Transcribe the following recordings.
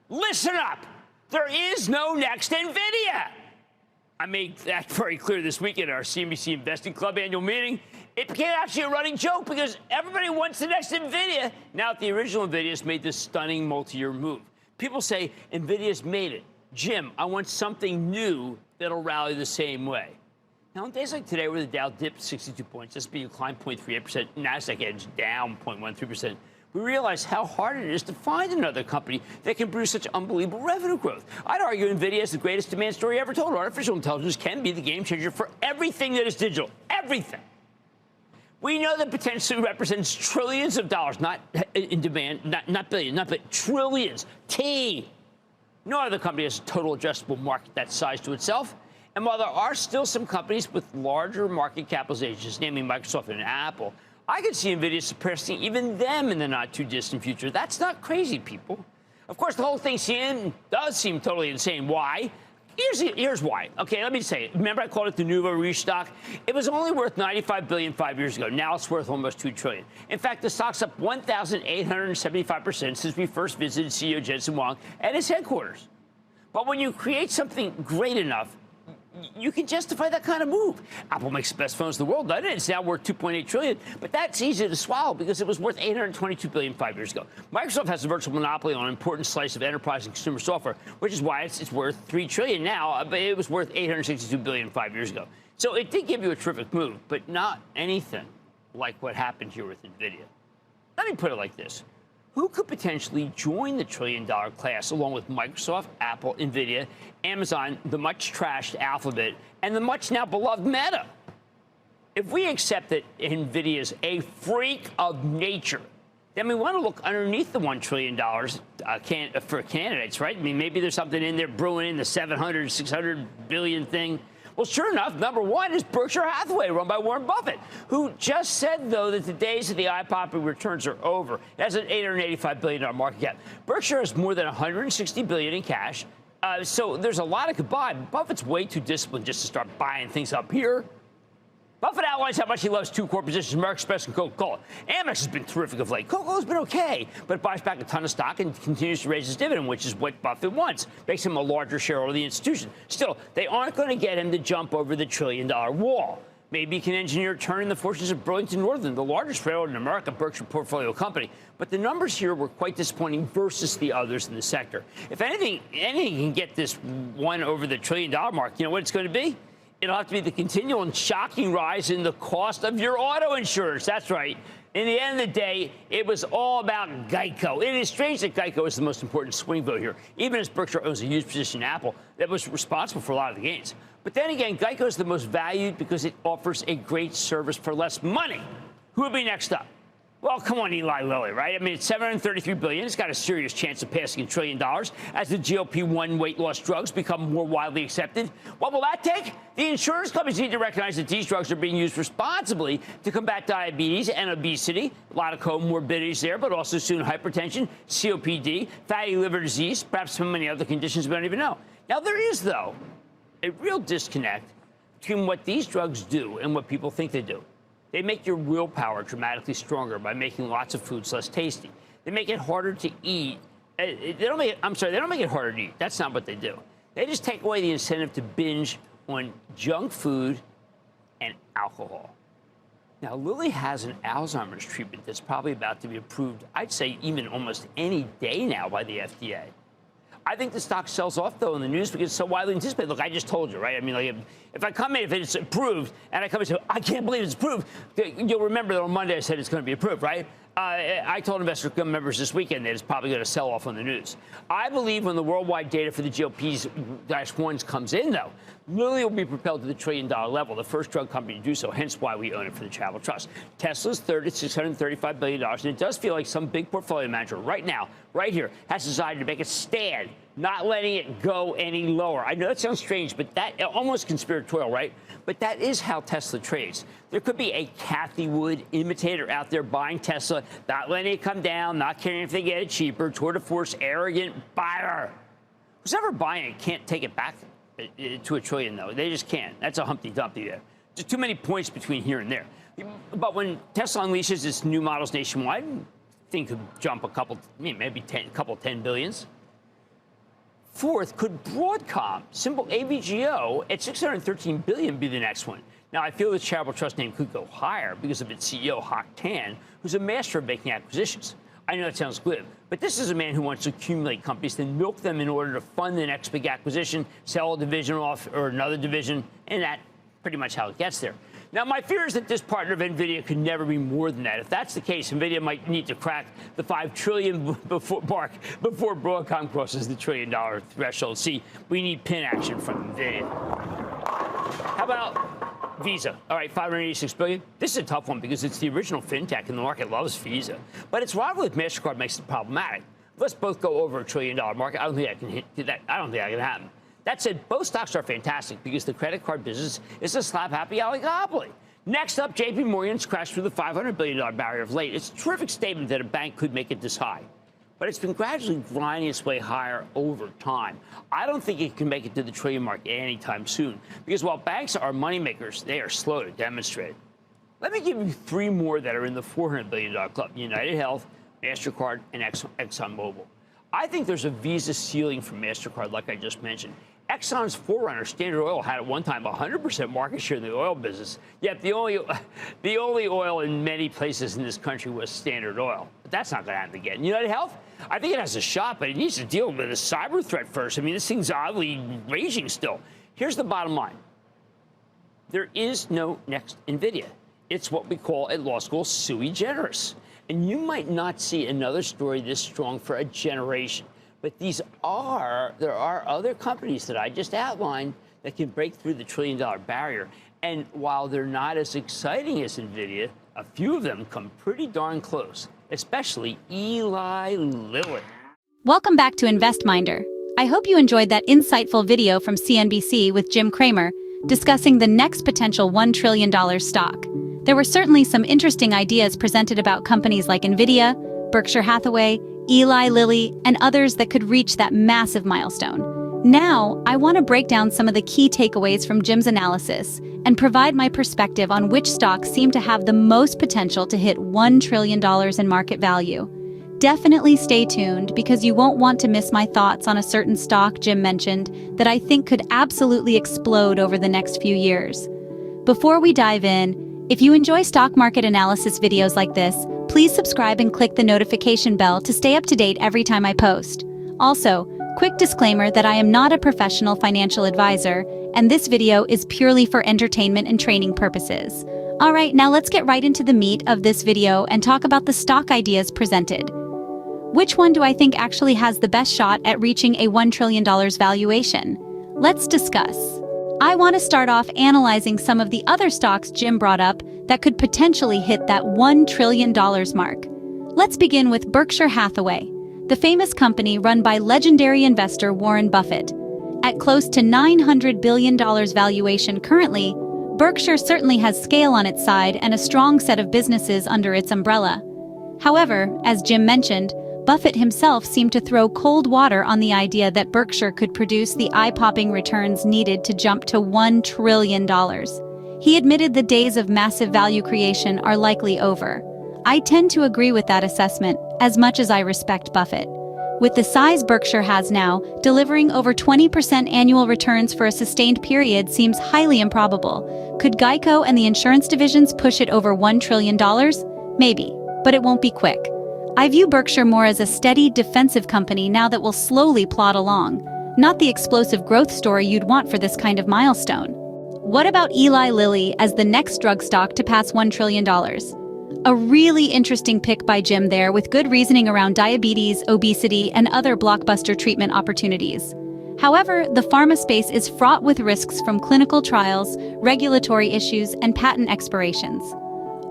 Listen up. There is no next Nvidia. I made that very clear this week at our CNBC Investing Club annual meeting. It became actually a running joke because everybody wants the next Nvidia. Now that the original Nvidia's made this stunning multi-year move. People say Nvidia's made it. Jim, I want something new that'll rally the same way. Now, on days like today, where the Dow dipped 62 points, S&P climbed 0.38%, NASDAQ edged down 0.13%, we realize how hard it is to find another company that can produce such unbelievable revenue growth. I'd argue Nvidia is the greatest demand story ever told. Artificial intelligence can be the game changer for everything that is digital. Everything. We know that potentially represents trillions of dollars, not in demand, not billions, not but trillions. T. No other company has a total addressable market that size to itself. And while there are still some companies with larger market capitalizations, namely Microsoft and Apple, I could see Nvidia surpassing even them in the not-too-distant future. That's not crazy, people. Of course, the whole thing does seem totally insane. Why? Here's why. Okay, let me say it. Remember I called it the nouveau riche stock? It was only worth $95 billion 5 years ago. Now it's worth almost $2 trillion. In fact, the stock's up 1,875% since we first visited CEO Jensen Huang at his headquarters. But when you create something great enough, you can justify that kind of move. Apple makes the best phones in the world, doesn't it? It's now worth $2.8 trillion, but that's easy to swallow because it was worth $822 billion 5 years ago. Microsoft has a virtual monopoly on an important slice of enterprise and consumer software, which is why it's worth $3 trillion now, but it was worth $862 billion 5 years ago. So it did give you a terrific move, but not anything like what happened here with Nvidia. Let me put it like this. Who could potentially join the trillion-dollar class along with Microsoft, Apple, Nvidia, Amazon, the much-trashed Alphabet, and the much-now-beloved Meta? If we accept that Nvidia is a freak of nature, then we want to look underneath the $1 trillion for candidates, right? I mean, maybe there's something in there brewing in the 700, 600 billion thing. Well, sure enough, number one is Berkshire Hathaway, run by Warren Buffett, who just said, though, that the days of the eye-popping returns are over. It has an $885 billion market cap. Berkshire has more than $160 billion in cash, so there's a lot it could buy. Buffett's way too disciplined just to start buying things up here. Buffett outlines how much he loves two core positions, American Express and Coca-Cola. Amex has been terrific of late. Coca-Cola's been okay, but buys back a ton of stock and continues to raise his dividend, which is what Buffett wants. Makes him a larger shareholder of the institution. Still, they aren't going to get him to jump over the trillion-dollar wall. Maybe he can engineer turning the fortunes of Burlington Northern, the largest railroad in America, Berkshire portfolio company. But the numbers here were quite disappointing versus the others in the sector. If anything can get this one over the trillion-dollar mark, you know what it's going to be? It'll have to be the continual and shocking rise in the cost of your auto insurance. That's right. In the end of the day, it was all about Geico. It is strange that Geico is the most important swing vote here, even as Berkshire owns a huge position in Apple that was responsible for a lot of the gains. But then again, Geico is the most valued because it offers a great service for less money. Who will be next up? Well, come on, Eli Lilly, right? I mean, it's $733 billion. It's got a serious chance of passing $1 trillion as the GLP-1 weight loss drugs become more widely accepted. What will that take? The insurance companies need to recognize that these drugs are being used responsibly to combat diabetes and obesity. A lot of comorbidities there, but also soon hypertension, COPD, fatty liver disease, perhaps so many other conditions we don't even know. Now, there is, though, a real disconnect between what these drugs do and what people think they do. They make your willpower dramatically stronger by making lots of foods less tasty. They make it harder to eat. They don't make it harder to eat. That's not what they do. They just take away the incentive to binge on junk food and alcohol. Now, Lilly has an Alzheimer's treatment that's probably about to be approved, I'd say even almost any day now by the FDA. I think the stock sells off, though, in the news because it's so widely anticipated. Look, I just told you, right? I mean, like, if I come in, if it's approved, and I come and say, I can't believe it's approved, you'll remember that on Monday I said it's going to be approved, right? I told investor members this weekend that it's probably going to sell off on the news. I believe when the worldwide data for the GLP-1s comes in, though, Lilly will be propelled to the $1 trillion level, the first drug company to do so, hence why we own it for the Travel Trust. Tesla's third at $635 billion, and it does feel like some big portfolio manager right now, right here, has decided to make a stand, not letting it go any lower. I know that sounds strange, but that almost conspiratorial, right? But that is how Tesla trades. There could be a Cathie Wood imitator out there buying Tesla, not letting it come down, not caring if they get it cheaper, tour de force, arrogant buyer. Who's ever buying it can't take it back to $1 trillion, though. They just can't. That's a Humpty Dumpty there. Just too many points between here and there. But when Tesla unleashes its new models nationwide, I think could jump a couple, maybe 10 billions. Fourth, could Broadcom, symbol AVGO, at $613 billion be the next one? Now, I feel the charitable trust name could go higher because of its CEO, Hock Tan, who's a master of making acquisitions. I know that sounds glib, but this is a man who wants to accumulate companies, then milk them in order to fund the next big acquisition, sell a division off or another division, and that's pretty much how it gets there. Now, my fear is that this partner of Nvidia could never be more than that. If that's the case, Nvidia might need to crack the $5 trillion mark before Broadcom crosses the $1 trillion threshold. See, we need pin action from Nvidia. How about Visa? All right, $586 billion. This is a tough one because it's the original fintech, and the market loves Visa. But its rival with MasterCard makes it problematic. Let's both go over $1 trillion market. I don't think I can hit that. I don't think that can happen. That said, both stocks are fantastic because the credit card business is a slap-happy oligopoly. Next up, JP Morgan's crashed through the $500 billion barrier of late. It's a terrific statement that a bank could make it this high, but it's been gradually grinding its way higher over time. I don't think it can make it to the trillion mark anytime soon because while banks are moneymakers, they are slow to demonstrate it. Let me give you three more that are in the $400 billion club: UnitedHealth, MasterCard, and ExxonMobil. I think there's a Visa ceiling for MasterCard, like I just mentioned. Exxon's forerunner, Standard Oil, had at one time 100% market share in the oil business, yet the only oil in many places in this country was Standard Oil. But that's not going to happen again. UnitedHealth, I think it has a shot, but it needs to deal with a cyber threat first. I mean, this thing's oddly raging still. Here's the bottom line. There is no next Nvidia. It's what we call at law school sui generis. And you might not see another story this strong for a generation. But there are other companies that I just outlined that can break through the $1 trillion barrier. And while they're not as exciting as Nvidia, a few of them come pretty darn close, especially Eli Lilly. Welcome back to InvestMinder. I hope you enjoyed that insightful video from CNBC with Jim Cramer discussing the next potential $1 trillion stock. There were certainly some interesting ideas presented about companies like Nvidia, Berkshire Hathaway, Eli Lilly, and others that could reach that massive milestone. Now, I want to break down some of the key takeaways from Jim's analysis and provide my perspective on which stocks seem to have the most potential to hit $1 trillion in market value. Definitely stay tuned because you won't want to miss my thoughts on a certain stock Jim mentioned that I think could absolutely explode over the next few years. Before we dive in, if you enjoy stock market analysis videos like this, please subscribe and click the notification bell to stay up to date every time I post. Also, quick disclaimer that I am not a professional financial advisor, and this video is purely for entertainment and training purposes. Alright, now let's get right into the meat of this video and talk about the stock ideas presented. Which one do I think actually has the best shot at reaching a $1 trillion valuation? Let's discuss. I want to start off analyzing some of the other stocks Jim brought up that could potentially hit that $1 trillion mark. Let's begin with Berkshire Hathaway, the famous company run by legendary investor Warren Buffett. At close to $900 billion valuation currently, Berkshire certainly has scale on its side and a strong set of businesses under its umbrella. However, as Jim mentioned, Buffett himself seemed to throw cold water on the idea that Berkshire could produce the eye-popping returns needed to jump to $1 trillion. He admitted the days of massive value creation are likely over. I tend to agree with that assessment, as much as I respect Buffett. With the size Berkshire has now, delivering over 20% annual returns for a sustained period seems highly improbable. Could Geico and the insurance divisions push it over $1 trillion? Maybe, but it won't be quick. I view Berkshire more as a steady, defensive company now that will slowly plod along, not the explosive growth story you'd want for this kind of milestone. What about Eli Lilly as the next drug stock to pass $1 trillion? A really interesting pick by Jim there, with good reasoning around diabetes, obesity, and other blockbuster treatment opportunities. However, the pharma space is fraught with risks from clinical trials, regulatory issues, and patent expirations.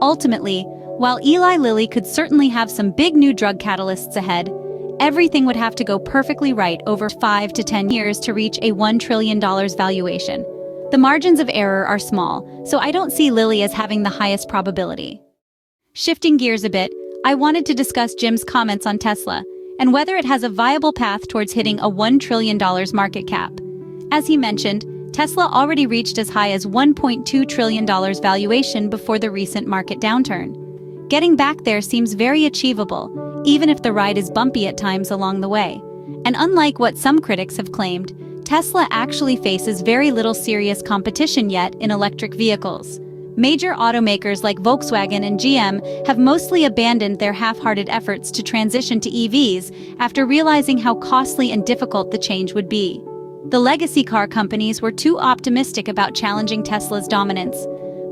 Ultimately, while Eli Lilly could certainly have some big new drug catalysts ahead, everything would have to go perfectly right over 5 to 10 years to reach a $1 trillion valuation. The margins of error are small, so I don't see Lilly as having the highest probability. Shifting gears a bit, I wanted to discuss Jim's comments on Tesla and whether it has a viable path towards hitting a $1 trillion market cap. As he mentioned, Tesla already reached as high as $1.2 trillion valuation before the recent market downturn. Getting back there seems very achievable, even if the ride is bumpy at times along the way. And unlike what some critics have claimed, Tesla actually faces very little serious competition yet in electric vehicles. Major automakers like Volkswagen and GM have mostly abandoned their half-hearted efforts to transition to EVs after realizing how costly and difficult the change would be. The legacy car companies were too optimistic about challenging Tesla's dominance.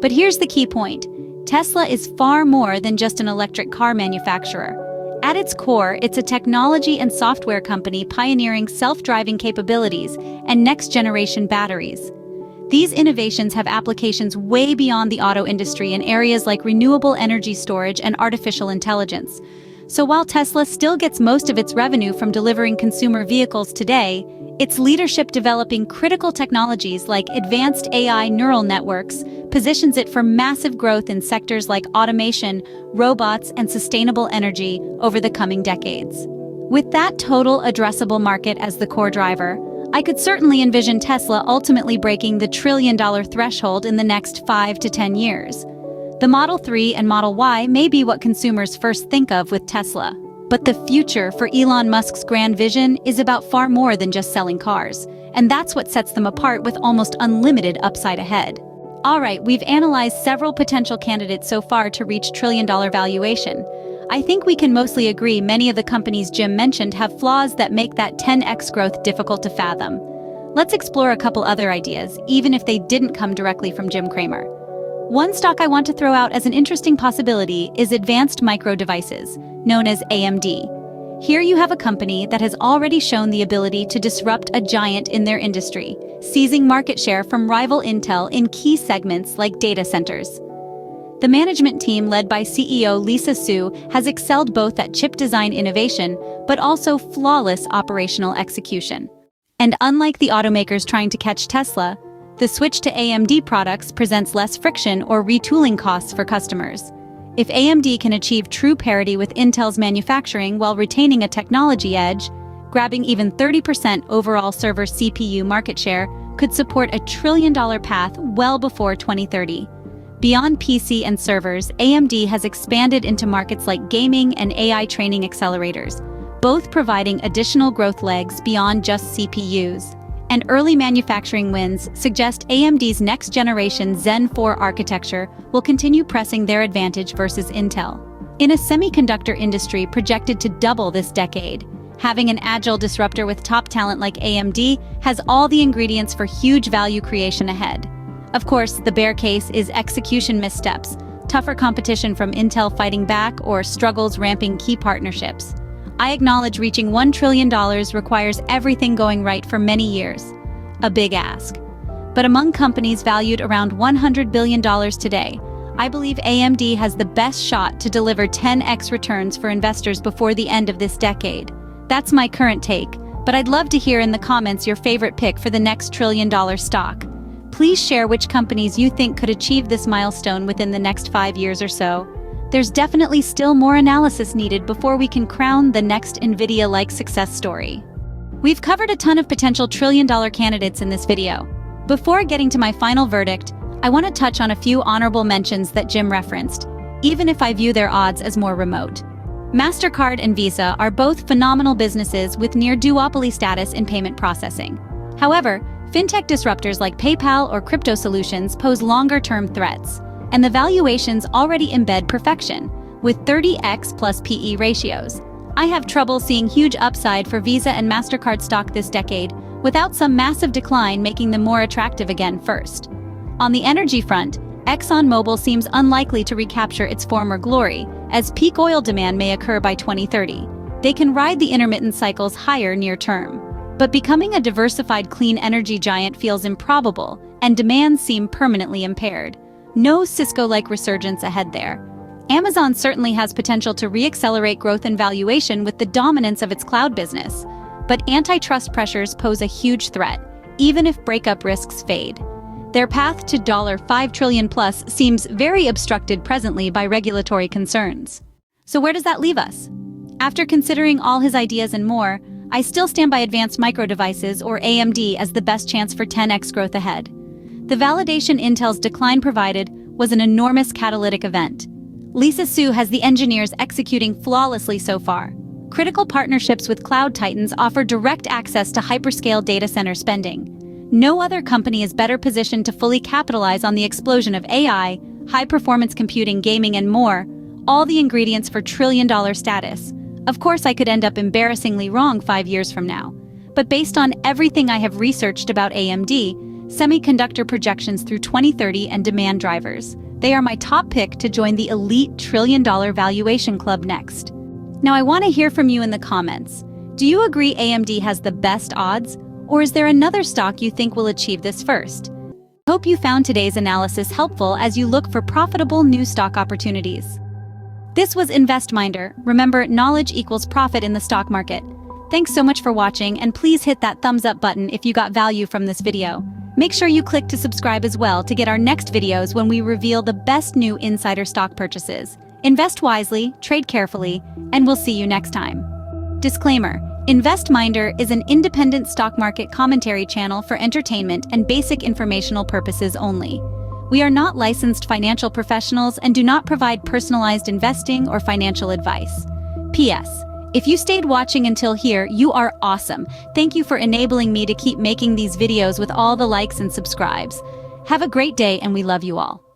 But here's the key point. Tesla is far more than just an electric car manufacturer. At its core, it's a technology and software company pioneering self-driving capabilities and next-generation batteries. These innovations have applications way beyond the auto industry in areas like renewable energy storage and artificial intelligence. So while Tesla still gets most of its revenue from delivering consumer vehicles today, its leadership developing critical technologies like advanced AI neural networks positions it for massive growth in sectors like automation, robots, and sustainable energy over the coming decades. With that total addressable market as the core driver, I could certainly envision Tesla ultimately breaking the trillion-dollar threshold in the next 5 to 10 years. The Model 3 and Model Y may be what consumers first think of with Tesla. But the future for Elon Musk's grand vision is about far more than just selling cars. And that's what sets them apart with almost unlimited upside ahead. Alright, we've analyzed several potential candidates so far to reach trillion-dollar valuation. I think we can mostly agree many of the companies Jim mentioned have flaws that make that 10x growth difficult to fathom. Let's explore a couple other ideas, even if they didn't come directly from Jim Cramer. One stock I want to throw out as an interesting possibility is Advanced Micro Devices, known as AMD. Here you have a company that has already shown the ability to disrupt a giant in their industry, seizing market share from rival Intel in key segments like data centers. The management team led by CEO Lisa Su has excelled both at chip design innovation, but also flawless operational execution. And unlike the automakers trying to catch Tesla, the switch to AMD products presents less friction or retooling costs for customers. If AMD can achieve true parity with Intel's manufacturing while retaining a technology edge, grabbing even 30% overall server CPU market share could support a trillion-dollar path well before 2030. Beyond PC and servers, AMD has expanded into markets like gaming and AI training accelerators, both providing additional growth legs beyond just CPUs. And early manufacturing wins suggest AMD's next-generation Zen 4 architecture will continue pressing their advantage versus Intel. In a semiconductor industry projected to double this decade, having an agile disruptor with top talent like AMD has all the ingredients for huge value creation ahead. Of course, the bear case is execution missteps, tougher competition from Intel fighting back, or struggles ramping key partnerships. I acknowledge reaching $1 trillion requires everything going right for many years. A big ask. But among companies valued around $100 billion today, I believe AMD has the best shot to deliver 10x returns for investors before the end of this decade. That's my current take, but I'd love to hear in the comments your favorite pick for the next trillion-dollar stock. Please share which companies you think could achieve this milestone within the next 5 years or so. There's definitely still more analysis needed before we can crown the next Nvidia-like success story. We've covered a ton of potential trillion-dollar candidates in this video. Before getting to my final verdict, I want to touch on a few honorable mentions that Jim referenced, even if I view their odds as more remote. MasterCard and Visa are both phenomenal businesses with near duopoly status in payment processing. However, fintech disruptors like PayPal or crypto solutions pose longer-term threats, and the valuations already embed perfection, with 30x plus PE ratios. I have trouble seeing huge upside for Visa and MasterCard stock this decade, without some massive decline making them more attractive again first. On the energy front, ExxonMobil seems unlikely to recapture its former glory, as peak oil demand may occur by 2030. They can ride the intermittent cycles higher near term. But becoming a diversified clean energy giant feels improbable, and demands seem permanently impaired. No Cisco-like resurgence ahead there. Amazon certainly has potential to re-accelerate growth and valuation with the dominance of its cloud business. But antitrust pressures pose a huge threat, even if breakup risks fade. Their path to $5 trillion plus seems very obstructed presently by regulatory concerns. So where does that leave us? After considering all his ideas and more, I still stand by Advanced Micro Devices, or AMD, as the best chance for 10x growth ahead. The validation Intel's decline provided was an enormous catalytic event. Lisa Su has the engineers executing flawlessly so far. Critical partnerships with cloud titans offer direct access to hyperscale data center spending. No other company is better positioned to fully capitalize on the explosion of AI, high-performance computing, gaming, and more, all the ingredients for trillion-dollar status. Of course, I could end up embarrassingly wrong 5 years from now. But based on everything I have researched about AMD, semiconductor projections through 2030 and demand drivers, they are my top pick to join the elite trillion-dollar valuation club next. Now, I want to hear from you in the comments. Do you agree AMD has the best odds, or is there another stock you think will achieve this first? I hope you found today's analysis helpful as you look for profitable new stock opportunities. This was InvestMinder. Remember, knowledge equals profit in the stock market. Thanks so much for watching, and please hit that thumbs up button if you got value from this video. Make sure you click to subscribe as well to get our next videos when we reveal the best new insider stock purchases. Invest wisely, trade carefully, and we'll see you next time. Disclaimer: InvestMinder is an independent stock market commentary channel for entertainment and basic informational purposes only. We are not licensed financial professionals and do not provide personalized investing or financial advice. P.S. If you stayed watching until here, you are awesome. Thank you for enabling me to keep making these videos with all the likes and subscribes. Have a great day, and we love you all.